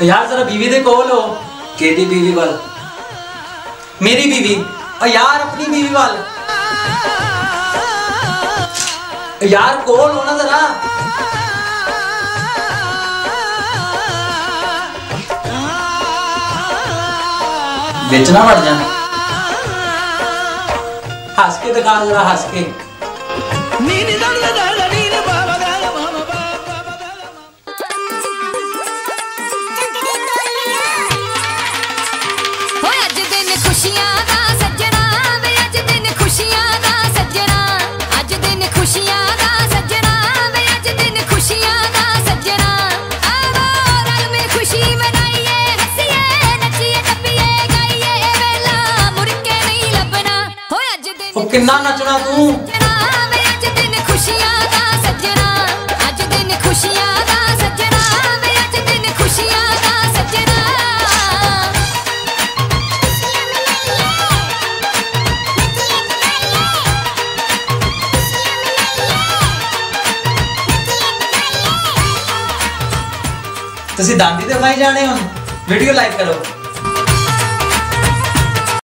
यार जरा बीवी दे कोल हो। केदी बीवी वाल? मेरी बीवी। यार अपनी बीवी वाल यार कोल हो ना जरा। बेचना पड़ जाना। हंस के दिखा जरा, हंस के। किन्ना नचना तू। तुसी दांदी ते बनाई जाने हो। वीडियो लाइक करो।